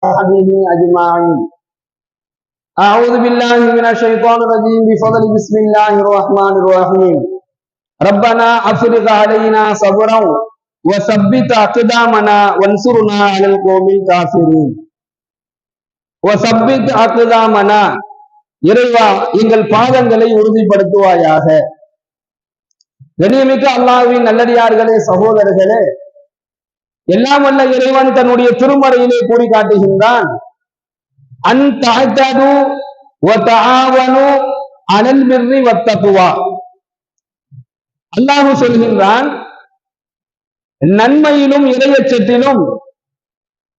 وصحبه أجمعين. أعوذ بالله من الشيطان الرجيم بفضل بسم الله الرحمن الرحيم. ربنا أفرغ علينا صبرا وثبت أقدامنا وانصرنا على القوم الكافرين. وثبت أقدامنا இறைவா எங்கள் பாதங்களை உறுதிப்படுத்துவாயாக. கண்ணியமிக்க அல்லாஹ்வின் நல்லடியார்களே, சகோதரர்களே, எல்லாம் வல்ல இறைவன் தன்னுடைய திருமறையிலே கூறி காட்டுகின்றான், அன்தஅதது வ தஆவனு அலல் பிர்ரி வத்தக்வா. அல்லாஹ் சொல்கின்றான், நன்மையிலும் இறையச்சத்திலும்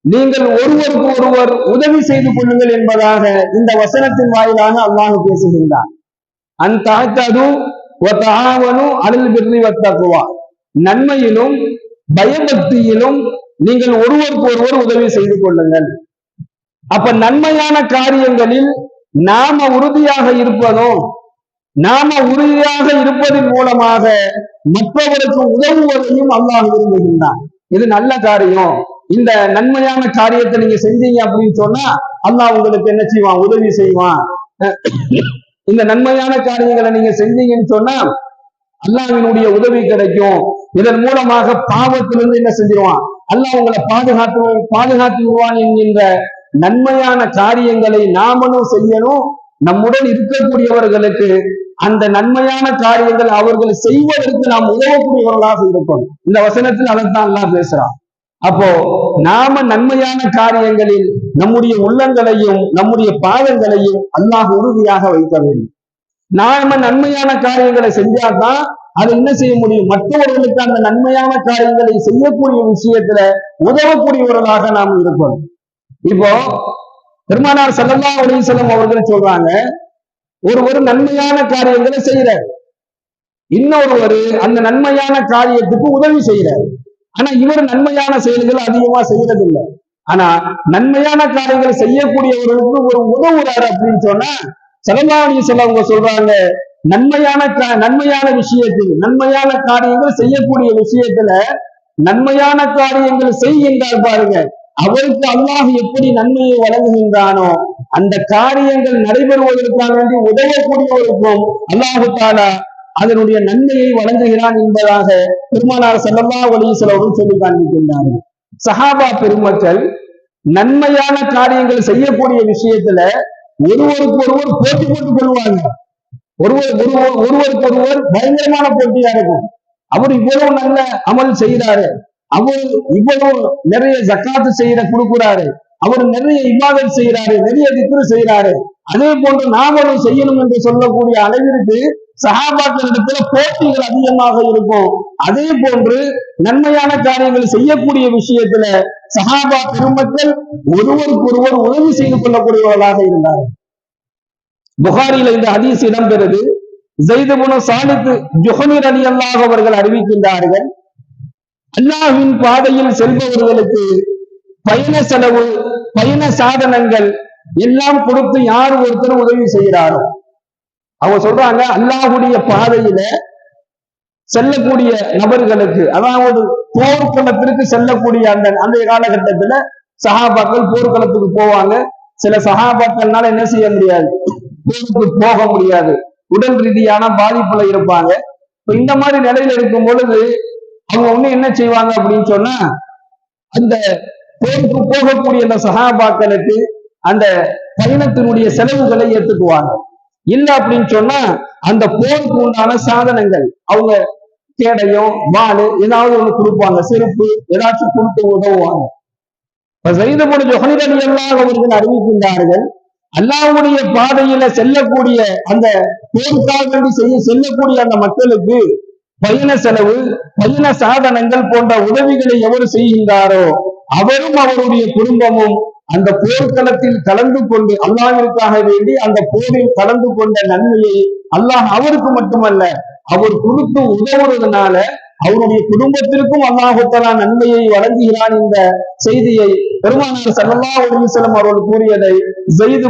நீங்கள் ஒருவருக்கு ஒருவர் உதவி செய்து கொள்ளுங்கள் என்பதாக இந்த வசனத்தின் வாயிலாக அல்லாஹ் பேசுகின்றான். அன்தஅதது வ தஆவனு அலல் பிர்ரி வத்தக்வா. நன்மையிலும் பயபக்தியிலும் நீங்கள் ஒருவருக்கு ஒருவர் உதவி செய்து கொள்ளுங்கள். அப்ப நன்மையான காரியங்களில் நாம உறுதியாக இருப்பதும், நாம உறுதியாக இருப்பதன் மூலமாக மற்றவருக்கு உதவுவதையும் அல்லாஹ் விரும்புகின்றான். இது நல்ல காரியம். இந்த நன்மையான காரியத்தை நீங்க செஞ்சீங்க அப்படின்னு சொன்னா அல்லாஹ் உங்களுக்கு என்ன செய்வான்? உதவி செய்வான். இந்த நன்மையான காரியங்களை நீங்க செஞ்சீங்கன்னு சொன்னா அல்லாஹ்வினுடைய உதவி கிடைக்கும். இதன் மூலமாக பாவத்திலிருந்து என்ன செஞ்சிருவான்? அல்லாஹ் உங்களை பாதுகாத்து விடுவான் என்கின்ற நன்மையான காரியங்களை நாமளும் செய்யணும். நம்முடன் இருக்கக்கூடியவர்களுக்கு அந்த நன்மையான காரியங்கள் அவர்கள் செய்வதற்கு நாம் உதவக்கூடியவர்களாக இருக்கணும். இந்த வசனத்தில் அதைத்தான் அல்லாஹ் பேசுறான். அப்போ நாம நன்மையான காரியங்களில் நம்முடைய உள்ளங்களையும் நம்முடைய பாதங்களையும் அல்லாஹ் உறுதியாக வைக்க வேண்டும். நாம நன்மையான காரியங்களை செஞ்சாதான் அதை என்ன செய்ய முடியும்? மற்றவர்களுக்கு அந்த நன்மையான காரியங்களை செய்யக்கூடிய விஷயத்துல உதவக்கூடியவர்களாக நாம் இருக்கணும். இப்போ பெருமானார் ஸல்லல்லாஹு அலைஹி வஸல்லம் அவர்கள் சொல்றாங்க, ஒருவர் நன்மையான காரியங்களை செய்யறாரு, இன்னொருவர் அந்த நன்மையான காரியத்துக்கு உதவி செய்யறாரு. ஆனா இவர் நன்மையான செயல்கள் அதிகமா செய்யறது இல்லை. ஆனா நன்மையான காரியங்கள் செய்யக்கூடியவர்களுக்கு ஒரு உதவுறாரு அப்படின்னு சொன்னா ஸல்லல்லாஹு அலைஹி வஸல்லம் அவங்க சொல்றாங்க, நன்மையான விஷயத்தில், நன்மையான காரியங்கள் செய்யக்கூடிய விஷயத்துல நன்மையான காரியங்கள் செய்கின்றார் பாருங்க, அவருக்கு அல்லாஹ் எப்படி நன்மையை வழங்குகின்றானோ அந்த காரியங்கள் நடைபெறுவதற்காக வேண்டி உதவக்கூடியவருக்கும் அல்லாஹு தஆலா அதனுடைய நன்மையை வழங்குகிறான் என்பதாக பெருமானார் ஸல்லல்லாஹு அலைஹி வஸல்லம் சொல்லி காண்பிக்கின்றார்கள். சஹாபா பெருமக்கள் நன்மையான காரியங்கள் செய்யக்கூடிய விஷயத்துல ஒருவருக்கு ஒருவர் போட்டி போட்டுக் கொள்வாங்க. ஒருவருக்கு ஒருவர் பயங்கரமான போட்டியா இருக்கும். அவர் இவ்வளவு நல்ல அமல் செய்யறாரு, அவர் இவ்வளவு நிறைய ஜக்காத்து கொடுக்கிறாரு, அவர் நிறைய இபாதத் செய்யறாரு, நிறைய திக்ரு செய்யறாரு, அதே போன்று நாமளும் செய்யணும் என்று சொல்லக்கூடிய அளவிற்கு சஹாபாக்களிடத்துல போட்டிகள் அதிகமாக இருக்கும். அதே போன்று நன்மையான காரியங்கள் செய்யக்கூடிய விஷயத்துல சஹாபா பெருமக்கள் ஒருவருக்கு ஒருவர் உதவி செய்து கொள்ளக்கூடியவர்களாக இருந்தார்கள். புகாரில இந்த ஹதீஸ் இடம்பெறுது. ஸைத் இப்னு சாலித் ஜுஹனி ரலியல்லாஹு அவர்கள் அறிவிக்கின்றார்கள், அல்லாஹ்வின் பாதையில் செல்பவர்களுக்கு பயண செலவு, பயண சாதனங்கள் எல்லாம் கொடுத்து யார் ஒருத்தர் உதவி செய்கிறாரோ, அவங்க சொல்றாங்க, அல்லாஹ்வுடைய பாதையில செல்லக்கூடிய நபர்களுக்கு, அதாவது போர்க்களத்திற்கு செல்லக்கூடிய அந்த காலகட்டத்துல சஹாபாக்கள் போர்க்களத்துக்கு போவாங்க. சில சஹாபாக்கள்னால என்ன செய்ய முடியாது? போருக்கு போக முடியாது, உடல் ரீதியான பாதிப்புல இருப்பாங்க. இப்ப இந்த மாதிரி நிலையில இருக்கும் பொழுது அவங்க என்ன செய்வாங்க அப்படின்னு சொன்னா, அந்த போருக்கு போகக்கூடிய அந்த சஹாபாக்களுக்கு அந்த பயணத்தினுடைய செலவுகளை ஏற்றுக்குவாங்க. இல்ல அப்படின்னு சொன்னா அந்த போருக்கு உண்டான சாதனங்கள், அவங்க கேடயம், வாள் ஏதாவது ஒண்ணு கொடுப்பாங்க, செருப்பு ஏதாச்சும் கொடுத்து உதவுவாங்க. ஸைத் இப்னு ஜுஹனி ரலியல்லாஹு அவர்கள் அறிவிக்கின்றார்கள், அல்லாஹ்வுடைய பாதையில செல்லக்கூடிய அந்த போருக்காக செல்லக்கூடிய அந்த மக்களுக்கு பயண செலவு, பயண சாதனங்கள் போன்ற உதவிகளை எவர் செய்கின்றாரோ அவரும் அவருடைய குடும்பமும் அந்த போர்க்களத்தில் கலந்து கொண்டு அல்லாஹ்விற்காக வேண்டி அந்த போரில் கலந்து கொண்ட நன்மையை அல்லாஹ் அவருக்கு மட்டுமல்ல, அவர் கொடுத்து உதவுறதுனால அவருடைய குடும்பத்திற்கும் அல்லாஹு தஆலா நன்மையை வழங்குகிறான் என்ற செய்தியை பெருமானார் ஸல்லல்லாஹு அலைஹி வஸல்லம் அவர்கள் கூறியதை ஸைத்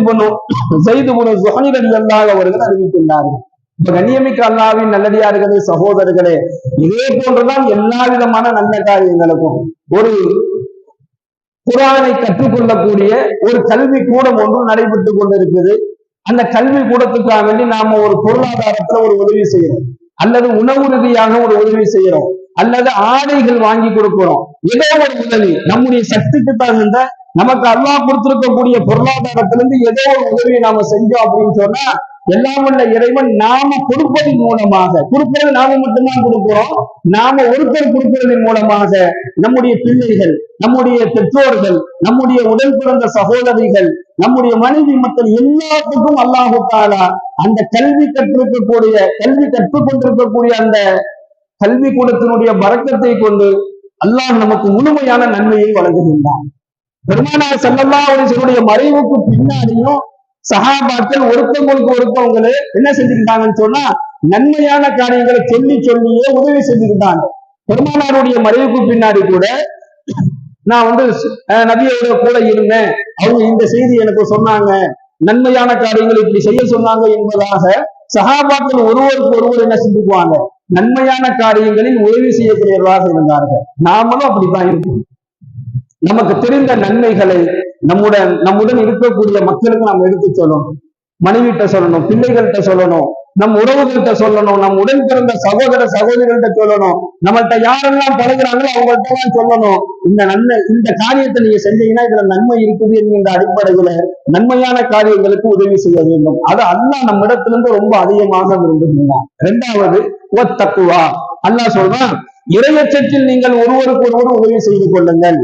இப்னு ஜுஹனி ரலியல்லாஹு அவர்கள் அறிவிக்கின்றார்கள். கண்ணியமிக்க அல்லாஹ்வின் நல்லடியார்களே, சகோதரர்களே, இதே போன்றுதான் எல்லா விதமான நல்ல காரியங்களுக்கும் ஒரு குர்ஆனை கற்றுக்கொள்ளக்கூடிய ஒரு கல்வி கூடம் ஒன்று நடைபெற்றுக் கொண்டிருக்குது. அந்த கல்வி கூடத்துக்காக வேண்டி நாம ஒரு பொருளாதாரத்துல ஒரு உதவி செய்யறோம், அல்லது உணவு ரீதியாக ஒரு உதவி செய்யறோம், அல்லது ஆடைகள் வாங்கி கொடுக்கிறோம். ஏதோ ஒரு உதவி நம்முடைய சக்திக்கு தகுந்த, நமக்கு அல்லாஹ் கொடுத்திருக்கக்கூடிய பொருளாதாரத்திலிருந்து ஏதோ ஒரு உதவியை நாம செஞ்சோம் அப்படின்னு சொன்னா, எல்லாம் உள்ள இறைவன் நாம கொடுப்பதன் மூலமாக, கொடுப்பது நாம மட்டும்தான் கொடுக்கிறோம், நாம ஒருத்தர் கொடுப்பதன் மூலமாக நம்முடைய பிள்ளைகள், நம்முடைய பெற்றோர்கள், நம்முடைய உடன் பிறந்த சகோதரிகள், நம்முடைய மனைவி மக்கள் எல்லாத்துக்கும் அல்லாஹு தஆலா அந்த கல்வி கற்றுக்கொண்டிருக்கக்கூடிய அந்த கல்வி கூடத்தினுடைய பரக்கத்தை கொண்டு அல்லாஹ் நமக்கு முழுமையான நன்மையை வழங்குகின்றான். பெருமானார் ஸல்லல்லாஹு அலைஹி வஸல்லம் மறைவுக்கு பின்னாடியும் சஹாபாக்கள் ஒருத்தவங்களே என்ன செஞ்சுக்கிட்டாங்கன்னு சொன்னா, நன்மையான காரியங்களை சொல்லியே உதவி செஞ்சுக்கிட்டாங்க. பெருமானாருடைய மறைவுக்கு பின்னாடி கூட நான் நபியோட கூட இருந்தேன், அவங்க இந்த செய்தி எனக்கு சொன்னாங்க, நன்மையான காரியங்களை இப்படி செய்ய சொன்னாங்க என்பதாக சஹாபாக்கள் ஒருவருக்கு ஒருவர் என்ன செஞ்சுக்குவாங்க, நன்மையான காரியங்களில் உதவி செய்யக்கூடியவர்களாக இருந்தார்கள். நாமளும் அப்படித்தான் இருக்கும். நமக்கு தெரிந்த நன்மைகளை நம்முடன் இருக்கக்கூடிய மக்களுக்கு நாம் எடுத்து சொல்லணும். மனைவிட்ட சொல்லணும், பிள்ளைகள்கிட்ட சொல்லணும், நம் உறவுகள்கிட்ட சொல்லணும், நம் உடன் பிறந்த சகோதர சகோதரிகள்கிட்ட சொல்லணும், நம்மள்கிட்ட யாரெல்லாம் பழகுறாங்களோ அவங்கள்ட்ட தான் சொல்லணும். இந்த காரியத்தை நீங்க செஞ்சீங்கன்னா இதுல நன்மை இருக்குது என்கின்ற அடிப்படையில நன்மையான காரியங்களுக்கு உதவி செய்ய வேண்டும். அது அல்லாஹ் நம்ம இடத்திலிருந்து ரொம்ப அதிகமாக விரும்புகிறான். இரண்டாவது தக்குவா. அல்லாஹ் சொல்றான், இறையச்சத்தில் நீங்கள் ஒருவருக்கு ஒருவர் உதவி செய்து கொள்ளுங்கள்.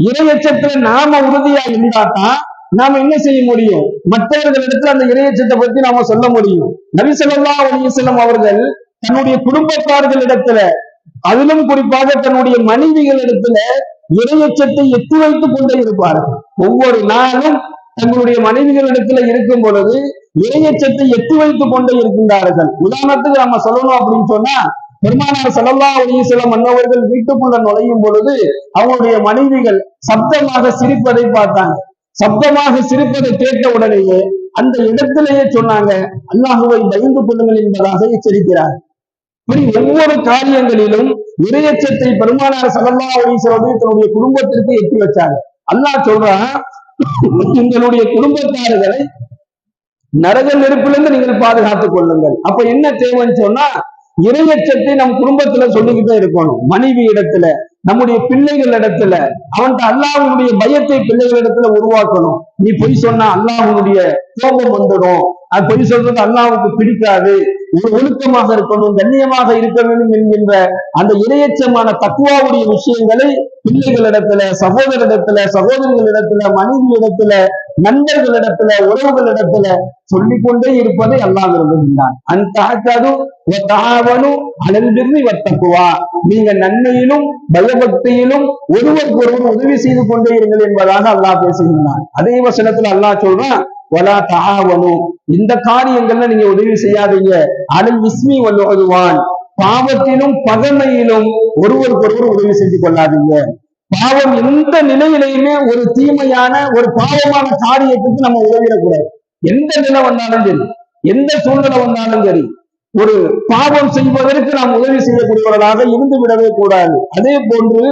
இறையச்சத்துல நாம உறுதியா இருந்தாதான் நாம என்ன செய்ய முடியும், மற்றவர்களிடத்துல அந்த இறையச்சத்தை பத்தி நாம சொல்ல முடியும். நபி ஸல்லல்லாஹு அலைஹி வஸல்லம் அவர்கள் தன்னுடைய குடும்பத்தார்களிடத்துல, அதிலும் குறிப்பாக தன்னுடைய மனைவிகளிடத்துல இறையச்சத்தை எத்தி வைத்துக் கொண்டே இருப்பார்கள். ஒவ்வொரு நாளும் தங்களுடைய மனைவிகளிடத்துல இருக்கும் பொழுது இறையச்சத்தை எத்தி வைத்துக் கொண்டே இருக்கின்றார்கள். உதாரணத்துக்கு நம்ம சொல்லணும் அப்படின்னு சொன்னா, பெருமானார் ஸல்லல்லாஹு அலைஹி வஸல்லம் அன்னவர்கள் வீட்டுக்குள்ள நுழையும் பொழுது அவங்களுடைய மனைவிகள் சப்தமாக சிரிப்பதை பார்த்தாங்க. சப்தமாக சிரிப்பதை கேட்ட உடனேயே அந்த இடத்திலேயே சொன்னாங்க, அல்லாஹுவை பயந்து கொள்ளுங்கள் என்பதாக எச்சரிக்கிறார். இப்படி ஒவ்வொரு காரியங்களிலும் இறையச்சத்தை பெருமானார் ஸல்லல்லாஹு அலைஹி வஸல்லம் தன்னுடைய குடும்பத்திற்கு எட்டி வச்சாங்க. அல்லாஹ் சொல்றான், உங்களுடைய குடும்பத்தார்களை நரக நெருப்பிலிருந்து நீங்கள் பாதுகாத்துக் கொள்ளுங்கள். அப்ப என்ன தேவைன்னு சொன்னா, இறையச்சத்தை நம் குடும்பத்துல சொல்லிக்கிட்டே இருக்கணும். மனைவி இடத்துல, நம்முடைய பிள்ளைகள் இடத்துல, அவன்கிட்ட அல்லாஹ்வுடைய பயத்தை பிள்ளைகள் இடத்துல உருவாக்கணும். நீ பொய் சொன்னா அல்லாஹ்வுடைய கோபம் வந்துடும், அது பொய் சொல்றது அல்லாஹ்வுக்கு பிடிக்காது, ஒழுக்கமாக இருக்கணும், கண்ணியமாக இருக்க வேண்டும் என்கின்ற அந்த இறையச்சமான தக்குவாவுடைய விஷயங்களை பிள்ளைகளிடத்துல, சகோதரிகளிடத்துல, மனைவி இடத்துல, நண்பர்களிடத்துல, உறவுகளிடத்துல சொல்லிக்கொண்டே இருப்பதை அல்லாஹ் விரும்புகின்றான். நீங்க நன்மையிலும் பயபக்தியிலும் ஒருவருக்கு ஒருவர் உதவி செய்து கொண்டே இருங்கள் என்பதாக அல்லாஹ் பேசுகின்றான். அதே வசனத்துல அல்லாஹ் சொல்றான், இந்த காரியங்கள்ல நீங்க உதவி செய்யாதீங்க, அலல் இஸ்மி வல் உத்வான், பாவத்திலும் பகைமையிலும் ஒருவருக்கு ஒருவர் உதவி செஞ்சு கொள்ளாதீங்க. பாவம் எந்த நிலையிலையுமே ஒரு தீமையான ஒரு பாவமான காரியத்துக்கு நம்ம உதவிடக்கூடாது. எந்த நிலை வந்தாலும் சரி, எந்த சூழ்நிலை வந்தாலும் சரி, ஒரு பாவம் செய்வதற்கு நாம் உதவி செய்யக்கூடியவர்களாக இருந்து விடவே கூடாது. அதே போன்று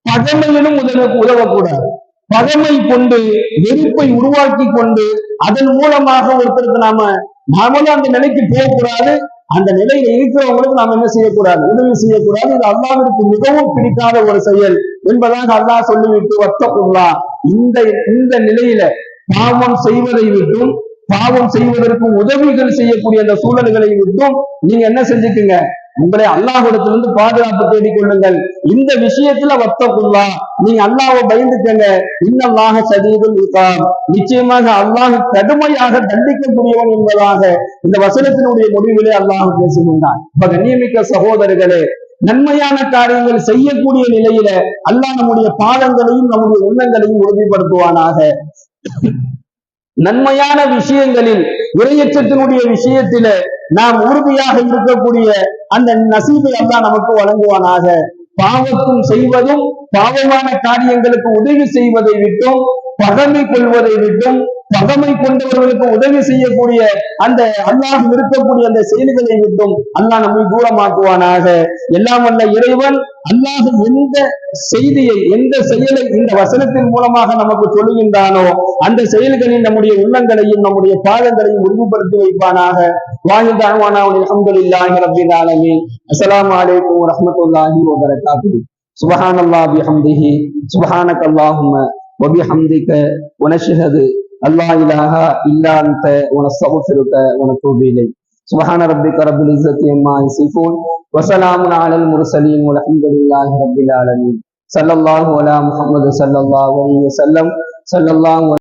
பகைமையிலும் உதவக்கூடாது. பகைமை கொண்டு வெறுப்பை உருவாக்கி கொண்டு அதன் மூலமாக ஒருத்தருக்கு நாமளும் அந்த நிலைக்கு போகக்கூடாது. அந்த நிலையில இருக்கிறவங்களுக்கு நாம் என்ன செய்யக்கூடாது, உதவி செய்யக்கூடாது. இது அல்லாஹ்விற்கு மிகவும் பிடிக்காத ஒரு செயல் என்பதாக அல்லாஹ் சொல்லிவிட்டு, வத்தகுல்லா, இந்த நிலையில பாவம் செய்வதை விட்டும், பாவம் செய்வதற்கு உதவிகள் செய்யக்கூடிய அந்த சூழல்களை விட்டும் நீங்க என்ன செஞ்சுக்குங்க, உங்களை அல்லாஹ்விடத்திலிருந்து பாதுகாப்பு தேடிக்கொள்ளுங்கள். இந்த விஷயத்துல வத்தகுல்லா, நீங்க அல்லாஹ்வை பயந்துக்கங்க. இன்னல்லாஹ ஷதீதுல் இகாப், நிச்சயமாக அல்லாஹ் கடுமையாக தண்டிக்கக்கூடியவன் என்பதாக இந்த வசனத்தினுடைய முடிவிலே அல்லாஹ் பேசுகின்றான். இப்ப கண்ணியமிக்க சகோதரர்களே, நன்மையான காரியங்கள் செய்யக்கூடிய நிலையில அல்லாஹ் நம்முடைய பாதங்களையும் நம்முடைய உள்ளங்களையும் உறுதிப்படுத்துவானாக. நன்மையான விஷயங்களில் இறையச்சத்தினுடைய விஷயத்தில நாம் உறுதியாக இருக்கக்கூடிய அந்த நசீபை அல்லாஹ் நமக்கு வழங்குவானாக. பாவத்தும் செய்வதும் பாவமான காரியங்களுக்கு உதவி செய்வதை விட்டும், பகைமை கொள்வதை விட்டும், பகைமை கொண்டவர்களுக்கு உதவி செய்யக்கூடிய அந்த அல்லாஹ் இருக்கக்கூடிய அந்த செயல்களை விட்டும் அல்லாஹ் நம்மை தூரமாக்குவானாக. எல்லாம் வல்ல இறைவன் அல்லாஹ் எந்த செய்தியை, எந்த செயலை இந்த வசனத்தின் மூலமாக நமக்கு சொல்லுகின்றானோ அந்த செயல்களில் நம்முடைய உள்ளங்களையும் நம்முடைய பாதங்களையும் உறுதிப்படுத்தி வைப்பானாக. வாஹித் தஅவானா அல்ஹம்துலில்லாஹி ரப்பில் ஆலமீன். அஸ்ஸலாமு அலைக்கும் வரஹ்மத்துல்லாஹி வபரகாத்துஹு. சுப்ஹானல்லாஹி பிஹம்திஹி சுப்ஹானக்கல்லாஹும்ம வபிஹம்திக வனஷ்ஹது அல்லா இலாஹா இல்லா அன்த வனஸ்தக்ஃபிருக வனதூபு இலைக். சுப்ஹான ரப்பிக ரப்பில் இஸ்ஸத்தி அம்மா யசிஃபூன் வஸலாமுன் அலல் முர்ஸலீன் வல்ஹம்துலில்லாஹி ரப்பில் ஆலமீன். ஸல்லல்லாஹு அலா முஹம்மது ஸல்லல்லாஹு அலைஹி வஸல்லம். ஸல்லல்லாஹு